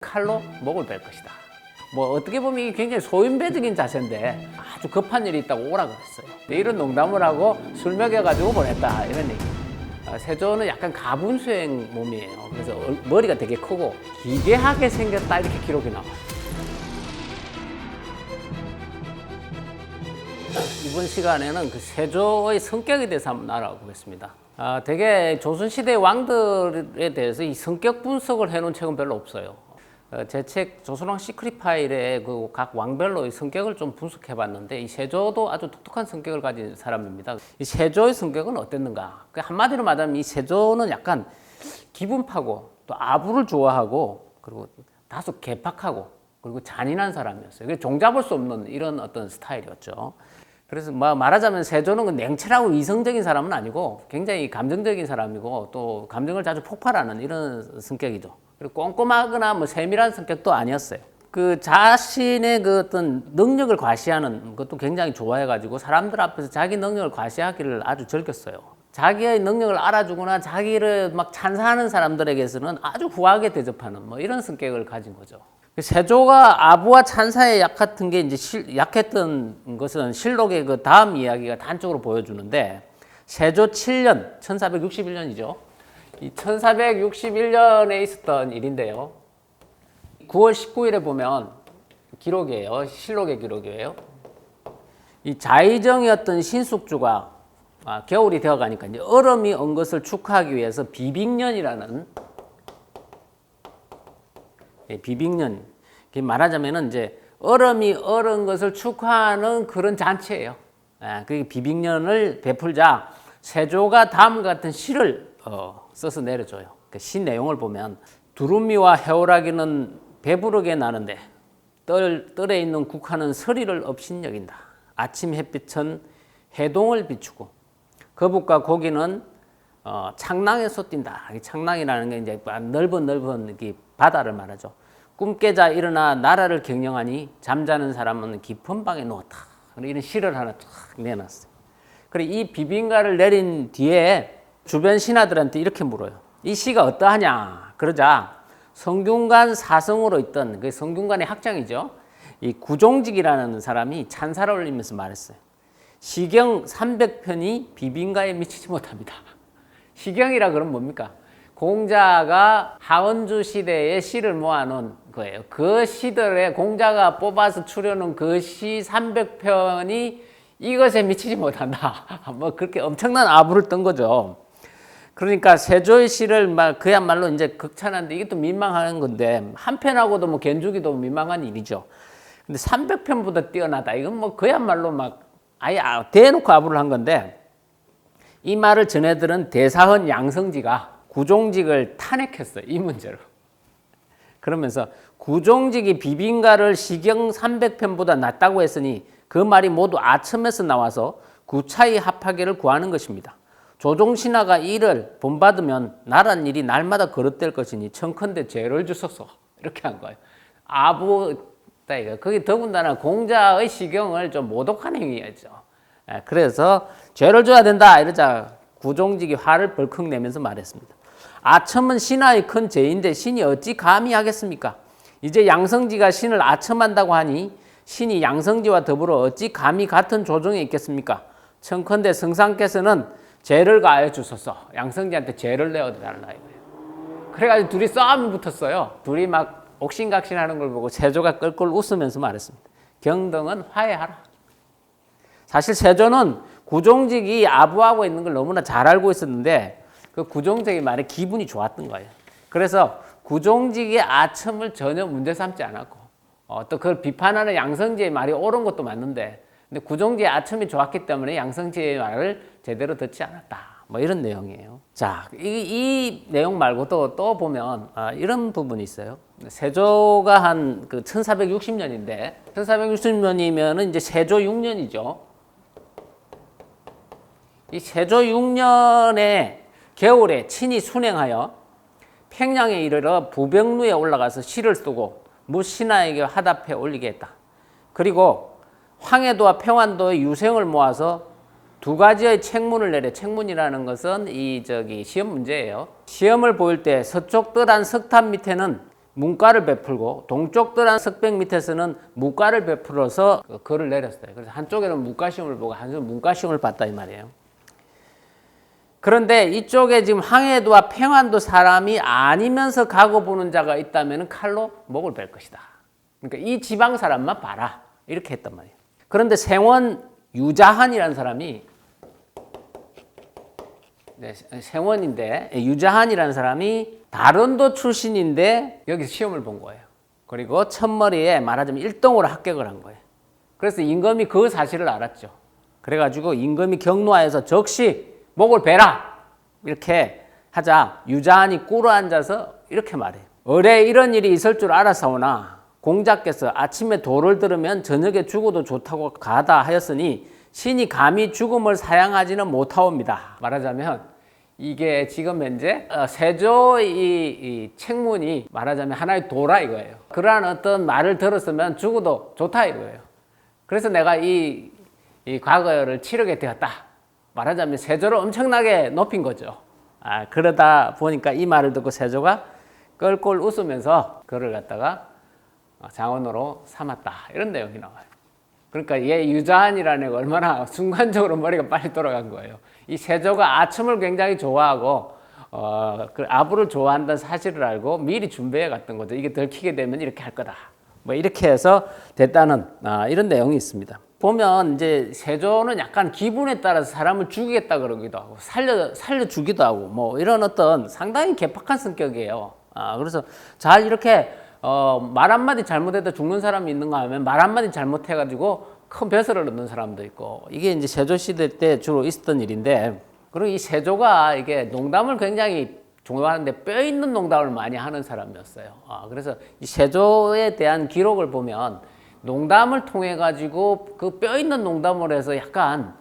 칼로 목을 벨 것이다. 뭐 어떻게 보면 이게 굉장히 소인배적인 자세인데 아주 급한 일이 있다고 오라 그랬어요. 이런 농담을 하고 술 먹여가지고 보냈다 이런 얘기. 세조는 약간 가분수행 몸이에요. 그래서 머리가 되게 크고 기괴하게 생겼다 이렇게 기록이 나와요. 이번 시간에는 그 세조의 성격에 대해서 한번 알아보겠습니다. 되게 조선시대 왕들에 대해서 이 성격 분석을 해놓은 책은 별로 없어요. 제 책 조선왕 시크릿 파일에 그 각 왕별로의 성격을 좀 분석해봤는데 이 세조도 아주 독특한 성격을 가진 사람입니다. 이 세조의 성격은 어땠는가? 한마디로 말하면 이 세조는 약간 기분파고 또 아부를 좋아하고 그리고 다소 개팍하고 그리고 잔인한 사람이었어요. 종잡을 수 없는 이런 어떤 스타일이었죠. 그래서 말하자면 세조는 냉철하고 이성적인 사람은 아니고 굉장히 감정적인 사람이고 또 감정을 자주 폭발하는 이런 성격이죠. 그리고 꼼꼼하거나 세밀한 성격도 아니었어요. 그 자신의 그 어떤 능력을 과시하는 것도 굉장히 좋아해가지고 사람들 앞에서 자기 능력을 과시하기를 아주 즐겼어요. 자기의 능력을 알아주거나 자기를 막 찬사하는 사람들에게서는 아주 후하게 대접하는 이런 성격을 가진 거죠. 세조가 아부와 찬사에 약했던 게 이제 약했던 것은 실록의 그 다음 이야기가 단적으로 보여주는데 세조 7년 1461년이죠. 이 1461년에 있었던 일인데요. 9월 19일에 보면 기록이에요. 실록의 기록이에요. 이 자의정이었던 신숙주가 겨울이 되어가니까 이제 얼음이 온 것을 축하하기 위해서 비빅년이라는 비빅년 말하자면은 이제 얼음이 얼은 것을 축하하는 그런 잔치예요. 그 비빅년을 베풀자 세조가 다음과 같은 시를 써서 내려줘요. 그 시 내용을 보면 두루미와 해오라기는 배부르게 나는데 뜰에 있는 국화는 서리를 업신여긴다. 아침 햇빛은 해동을 비추고 거북과 고기는 창낭에 솟뛴다. 창낭이라는 게 이제 넓은 바다를 말하죠. 꿈 깨자 일어나 나라를 경영하니 잠자는 사람은 깊은 방에 누웠다. 이런 시를 하나 쫙 내놨어요. 그리고 이 비빙가를 내린 뒤에 주변 신하들한테 이렇게 물어요. 이 시가 어떠하냐? 그러자 성균관 사성으로 있던 그 성균관의 학장이죠. 이 구종직이라는 사람이 찬사를 올리면서 말했어요. 시경 300편이 비빙가에 미치지 못합니다. 시경이라 그러면 뭡니까? 공자가 하원주 시대에 시를 모아놓은 거예요. 그 시들의 공자가 뽑아서 추려놓은 그 시 300편이 이것에 미치지 못한다. 그렇게 엄청난 아부를 떤 거죠. 그러니까 세조의 시를 그야말로 이제 극찬하는데 이게 또 민망한 건데 한 편하고도 견주기도 민망한 일이죠. 근데 300편보다 뛰어나다. 이건 그야말로 아예 대놓고 아부를 한 건데 이 말을 전해들은 대사헌 양성지가 구종직을 탄핵했어요. 이 문제로. 그러면서 구종직이 비빙가를 시경 300편보다 낫다고 했으니 그 말이 모두 아첨에서 나와서 구차히 합하기를 구하는 것입니다. 조종신하가 이를 본받으면 나란 일이 날마다 거릇될 것이니 청컨대 죄를 주소서. 이렇게 한 거예요. 아부다 이거. 거기 더군다나 공자의 시경을 좀 모독한 행위였죠. 그래서 죄를 줘야 된다 이러자 구종직이 화를 벌컥 내면서 말했습니다. 아첨은 신하의 큰 죄인데 신이 어찌 감히 하겠습니까? 이제 양성지가 신을 아첨한다고 하니 신이 양성지와 더불어 어찌 감히 같은 조정에 있겠습니까? 청컨대 성상께서는 죄를 가하여 주소서. 양성지한테 죄를 내어달라 이거예요. 그래가지고 둘이 싸움이 붙었어요. 둘이 옥신각신하는 걸 보고 세조가 껄껄 웃으면서 말했습니다. 경등은 화해하라. 사실 세조는 구종직이 아부하고 있는 걸 너무나 잘 알고 있었는데 그 구종직의 말에 기분이 좋았던 거예요. 그래서 구종직의 아첨을 전혀 문제 삼지 않았고 또 그걸 비판하는 양성지의 말이 옳은 것도 맞는데 근데 구종직의 아첨이 좋았기 때문에 양성지의 말을 제대로 듣지 않았다. 이런 내용이에요. 자, 이 내용 말고도 또 보면 이런 부분이 있어요. 세조가 한 1460년인데 1460년이면 이제 세조 6년이죠. 이 세조 6년에 겨울에 친히 순행하여 평양에 이르러 부병루에 올라가서 시를 쓰고 무신하에게 화답해 올리게 했다. 그리고 황해도와 평안도의 유생을 모아서 두 가지의 책문을 내려 책문이라는 것은 시험 문제예요. 시험을 보일 때 서쪽 뜰한 석탑 밑에는 문과를 베풀고 동쪽들한 석백 밑에서는 무과를 베풀어서 글을 내렸어요. 그래서 한쪽에는 문과시험을 보고 한쪽은 문과시험을 봤다 이 말이에요. 그런데 이쪽에 지금 항해도와 평안도 사람이 아니면서 각오 보는 자가 있다면 칼로 목을 벨 것이다. 그러니까 이 지방 사람만 봐라. 이렇게 했단 말이에요. 그런데 생원 유자한이라는 사람이 생원인데 유자한이라는 사람이 다른도 출신인데 여기서 시험을 본 거예요. 그리고 첫머리에 말하자면 1등으로 합격을 한 거예요. 그래서 임금이 그 사실을 알았죠. 그래가지고 임금이 경로하여서 즉시 목을 베라 이렇게 하자 유자한이 꿇어 앉아서 이렇게 말해요. 을에 이런 일이 있을 줄 알아사오나 공자께서 아침에 도를 들으면 저녁에 죽어도 좋다고 가다 하였으니 신이 감히 죽음을 사양하지는 못하옵니다. 말하자면 이게 지금 현재 세조의 이 책문이 말하자면 하나의 도라 이거예요. 그러한 어떤 말을 들었으면 죽어도 좋다 이거예요. 그래서 내가 이 과거를 치르게 되었다. 말하자면 세조를 엄청나게 높인 거죠. 그러다 보니까 이 말을 듣고 세조가 껄껄 웃으면서 그를 갖다가 장원으로 삼았다. 이런 내용이 나와요. 그러니까 얘 유자한이라는 애가 얼마나 순간적으로 머리가 빨리 돌아간 거예요. 이 세조가 아첨을 굉장히 좋아하고 그 아부를 좋아한다는 사실을 알고 미리 준비해 갔던 거죠. 이게 들키게 되면 이렇게 할 거다. 뭐 이렇게 해서 됐다는 이런 내용이 있습니다. 보면 이제 세조는 약간 기분에 따라서 사람을 죽이겠다 그러기도 하고 살려 주기도 하고 뭐 이런 어떤 상당히 개팍한 성격이에요. 그래서 잘 이렇게 말 한마디 잘못해도 죽는 사람이 있는가 하면 말 한마디 잘못해가지고 큰 벼슬을 얻는 사람도 있고 이게 이제 세조 시대 때 주로 있었던 일인데 그리고 이 세조가 이게 농담을 굉장히 좋아하는데 뼈 있는 농담을 많이 하는 사람이었어요. 그래서 이 세조에 대한 기록을 보면 농담을 통해 가지고 그 뼈 있는 농담을 해서 약간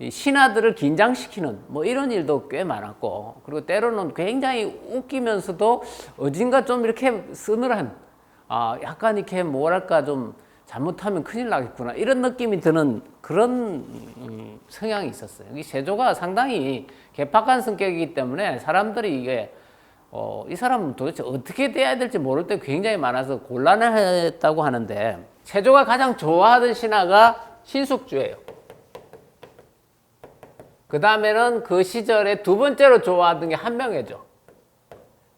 신하들을 긴장시키는 뭐 이런 일도 꽤 많았고 그리고 때로는 굉장히 웃기면서도 어딘가 좀 이렇게 서늘한 약간 이렇게 뭐랄까 좀 잘못하면 큰일 나겠구나 이런 느낌이 드는 그런 성향이 있었어요. 이 세조가 상당히 개팍한 성격이기 때문에 사람들이 이게 이 사람은 도대체 어떻게 돼야 될지 모를 때 굉장히 많아서 곤란했다고 하는데 세조가 가장 좋아하던 신하가 신숙주예요. 그 다음에는 그 시절에 두 번째로 좋아하던 게 한명회죠.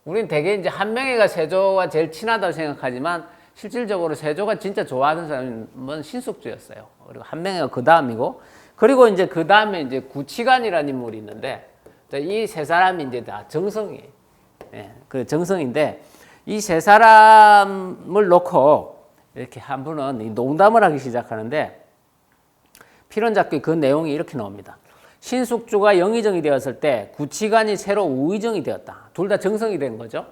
우린 대개 이제 한명회가 세조와 제일 친하다고 생각하지만 실질적으로 세조가 진짜 좋아하는 사람은 신숙주였어요. 그리고 한명회가 그 다음이고, 그리고 이제 그 다음에 이제 구치관이라는 인물이 있는데, 이 세 사람이 이제 다 정성이에요. 그 정성인데, 이 세 사람을 놓고 이렇게 한 분은 농담을 하기 시작하는데, 필원잡기 그 내용이 이렇게 나옵니다. 신숙주가 영의정이 되었을 때 구치관이 새로 우의정이 되었다. 둘 다 정성이 된 거죠.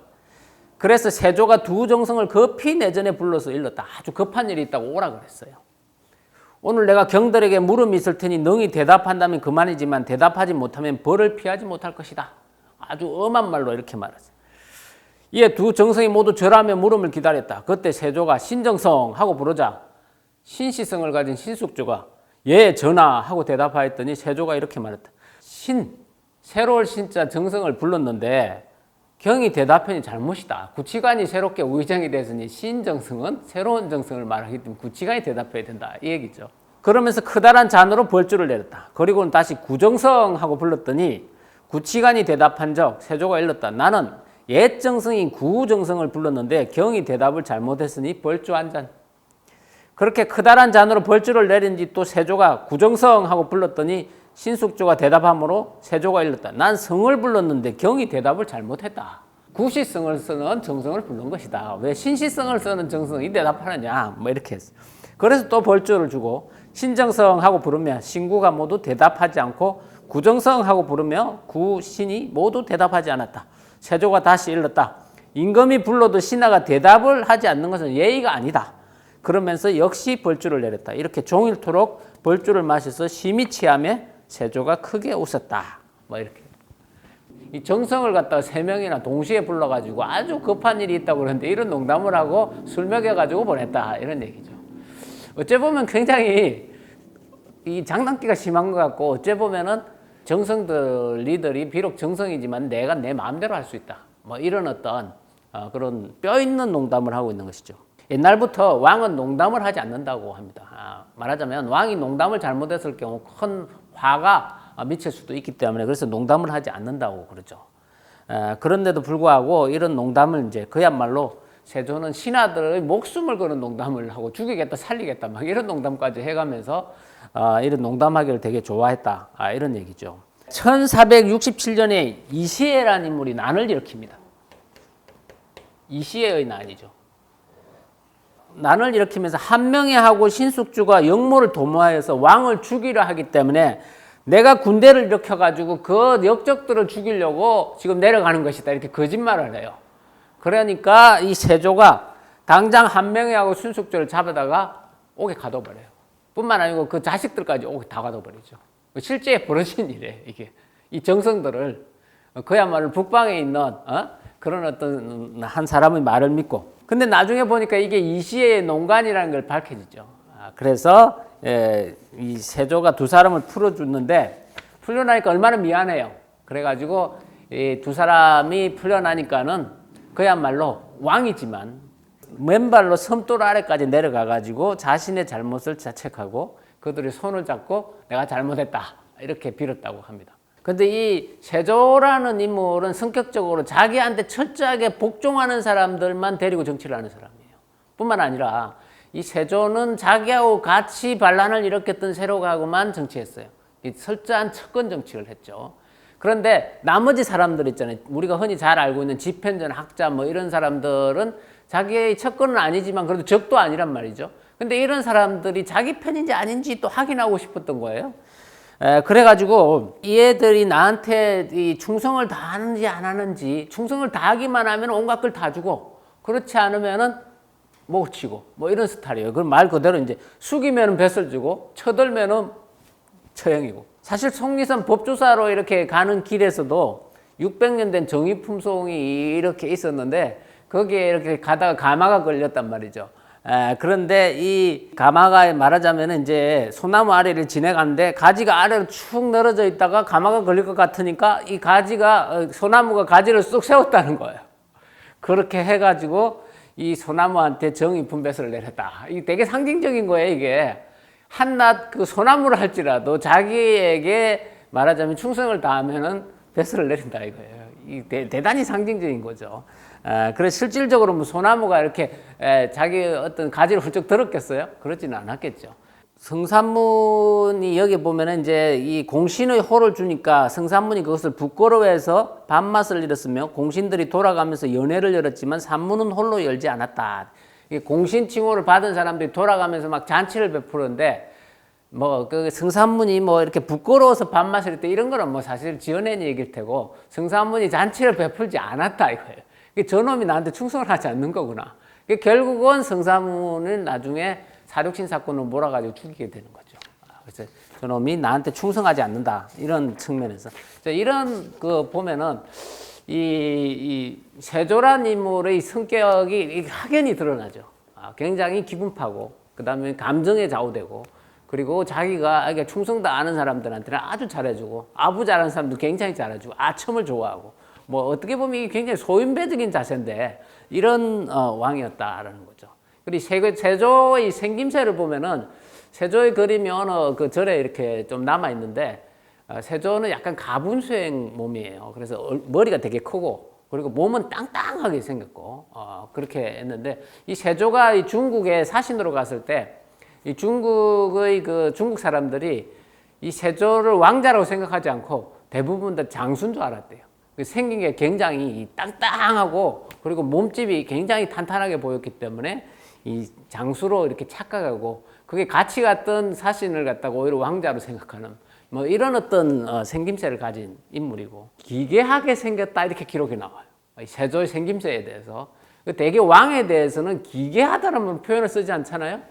그래서 세조가 두 정성을 급히 내전에 불러서 일렀다. 아주 급한 일이 있다고 오라 그랬어요. 오늘 내가 경들에게 물음이 있을 테니 능히 대답한다면 그만이지만 대답하지 못하면 벌을 피하지 못할 것이다. 아주 엄한 말로 이렇게 말했어요. 이에 두 정성이 모두 절하며 물음을 기다렸다. 그때 세조가 신정성 하고 부르자 신시성을 가진 신숙주가 예 전하 하고 대답하였더니 세조가 이렇게 말했다. 새로울 신자 정성을 불렀는데 경이 대답하니 잘못이다. 구치관이 새롭게 우의정이 됐으니 신정성은 새로운 정성을 말하기 때문에 구치관이 대답해야 된다. 이 얘기죠. 그러면서 크다란 잔으로 벌주를 내렸다. 그리고는 다시 구정성 하고 불렀더니 구치관이 대답한 적 세조가 일렀다. 나는 옛 정성인 구정성을 불렀는데 경이 대답을 잘못했으니 벌주 한 잔. 그렇게 크다란 잔으로 벌주를 내린 뒤 또 세조가 구정성 하고 불렀더니 신숙주가 대답하므로 세조가 일렀다. 난 성을 불렀는데 경이 대답을 잘못했다. 구시성을 쓰는 정성을 부른 것이다. 왜 신시성을 쓰는 정성이 대답하느냐. 뭐 이렇게 했어. 그래서 또 벌주를 주고 신정성 하고 부르며 신구가 모두 대답하지 않고 구정성 하고 부르며 구신이 모두 대답하지 않았다. 세조가 다시 일렀다. 임금이 불러도 신하가 대답을 하지 않는 것은 예의가 아니다. 그러면서 역시 벌주를 내렸다. 이렇게 종일토록 벌주를 마셔서 심히 취하며 세조가 크게 웃었다. 뭐 이렇게. 이 정성을 갖다가 세 명이나 동시에 불러가지고 아주 급한 일이 있다고 그러는데 이런 농담을 하고 술 먹여가지고 보냈다. 이런 얘기죠. 어째 보면 굉장히 이 장난기가 심한 것 같고 어째 보면은 정성들 리들이 비록 정성이지만 내가 내 마음대로 할 수 있다. 뭐 이런 어떤 그런 뼈 있는 농담을 하고 있는 것이죠. 옛날부터 왕은 농담을 하지 않는다고 합니다. 말하자면 왕이 농담을 잘못했을 경우 큰 화가 미칠 수도 있기 때문에 그래서 농담을 하지 않는다고 그러죠. 그런데도 불구하고 이런 농담을 이제 그야말로 세조는 신하들의 목숨을 거는 농담을 하고 죽이겠다 살리겠다 막 이런 농담까지 해가면서 이런 농담하기를 되게 좋아했다 이런 얘기죠. 1467년에 이시해라는 인물이 난을 일으킵니다. 이시해의 난이죠. 난을 일으키면서 한명회하고 신숙주가 역모를 도모하여서 왕을 죽이려 하기 때문에 내가 군대를 일으켜가지고 그 역적들을 죽이려고 지금 내려가는 것이다 이렇게 거짓말을 해요. 그러니까 이 세조가 당장 한명회하고 신숙주를 잡아다가 옥에 가둬버려요. 뿐만 아니고 그 자식들까지 옥에 다 가둬버리죠. 실제 벌어진 일이에요. 이게 이 정성들을 그야말로 북방에 있는 그런 어떤 한 사람의 말을 믿고 근데 나중에 보니까 이게 이시해의 농간이라는 걸 밝혀지죠. 그래서 이 세조가 두 사람을 풀어줬는데 풀려나니까 얼마나 미안해요. 그래가지고 이 두 사람이 풀려나니까는 그야말로 왕이지만 맨발로 섬돌 아래까지 내려가가지고 자신의 잘못을 자책하고 그들의 손을 잡고 내가 잘못했다 이렇게 빌었다고 합니다. 근데 이 세조라는 인물은 성격적으로 자기한테 철저하게 복종하는 사람들만 데리고 정치를 하는 사람이에요. 뿐만 아니라 이 세조는 자기하고 같이 반란을 일으켰던 세력하고만 정치했어요. 이 철저한 척건 정치를 했죠. 그런데 나머지 사람들 있잖아요. 우리가 흔히 잘 알고 있는 집현전 학자 뭐 이런 사람들은 자기의 척건은 아니지만 그래도 적도 아니란 말이죠. 근데 이런 사람들이 자기 편인지 아닌지 또 확인하고 싶었던 거예요. 그래가지고 이 애들이 나한테 이 충성을 다하는지 안 하는지 충성을 다하기만 하면 온갖 걸 다 주고 그렇지 않으면은 못 치고 뭐 이런 스타일이에요. 그럼 말 그대로 이제 숙이면은 뱃을 주고 쳐들면은 처형이고 사실 속리산 법조사로 이렇게 가는 길에서도 600년 된 정의품송이 이렇게 있었는데 거기에 이렇게 가다가 가마가 걸렸단 말이죠. 그런데 이 가마가 말하자면 이제 소나무 아래를 지나가는데 가지가 아래로 축 늘어져 있다가 가마가 걸릴 것 같으니까 이 가지가 소나무가 가지를 쑥 세웠다는 거예요. 그렇게 해가지고 이 소나무한테 정의 분배서를 내렸다. 이게 되게 상징적인 거예요. 이게 한낱 그 소나무를 할지라도 자기에게 말하자면 충성을 다하면은 배서를 내린다 이거예요. 이 대단히 상징적인 거죠. 그래서 실질적으로 뭐 소나무가 이렇게 자기 어떤 가지를 훌쩍 들었겠어요? 그렇지는 않았겠죠. 성산문이 여기 보면은 이제 이 공신의 호를 주니까 성산문이 그것을 부끄러워해서 반맛을 잃었으며 공신들이 돌아가면서 연회를 열었지만 산문은 홀로 열지 않았다. 공신 칭호를 받은 사람들이 돌아가면서 막 잔치를 베푸는데 뭐 그 성산문이 뭐 이렇게 부끄러워서 반맛을 했다 이런 거는 뭐 사실 지어낸 얘기일 테고 성산문이 잔치를 베풀지 않았다 이거예요. 저놈이 나한테 충성을 하지 않는 거구나. 결국은 성산문을 나중에 사륙신 사건으로 몰아가지고 죽이게 되는 거죠. 그래서 저놈이 나한테 충성하지 않는다 이런 측면에서 이런 거 보면은 이 세조란 인물의 성격이 확연히 드러나죠. 굉장히 기분파고 그다음에 감정에 좌우되고 그리고 자기가 충성도 아는 사람들한테는 아주 잘해주고 아부 잘하는 사람도 굉장히 잘해주고 아첨을 좋아하고 뭐 어떻게 보면 이게 굉장히 소인배적인 자세인데 이런 왕이었다라는 거죠. 그리고 세조의 생김새를 보면은 세조의 그림이 어느 그 절에 이렇게 좀 남아 있는데 세조는 약간 가분수행 몸이에요. 그래서 머리가 되게 크고 그리고 몸은 땅땅하게 생겼고 그렇게 했는데 이 세조가 이 중국에 사신으로 갔을 때 이 중국의 그 중국 사람들이 이 세조를 왕자라고 생각하지 않고 대부분 다 장수인 줄 알았대요. 생긴 게 굉장히 땅땅하고 그리고 몸집이 굉장히 탄탄하게 보였기 때문에 이 장수로 이렇게 착각하고 그게 같이 갔던 사신을 갖다가 오히려 왕자로 생각하는 뭐 이런 어떤 생김새를 가진 인물이고 기괴하게 생겼다 이렇게 기록이 나와요. 세조의 생김새에 대해서. 대개 왕에 대해서는 기괴하다라는 표현을 쓰지 않잖아요.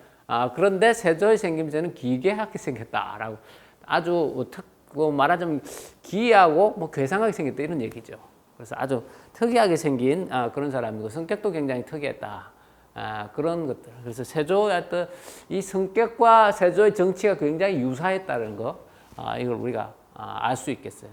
그런데 세조의 생김새는 기괴하게 생겼다라고 아주 말하자면 기이하고 뭐 괴상하게 생겼다 이런 얘기죠. 그래서 아주 특이하게 생긴 그런 사람이고 성격도 굉장히 특이했다. 그런 것들. 그래서 세조의 어떤 이 성격과 세조의 정치가 굉장히 유사했다는 거 이걸 우리가 알 수 있겠어요.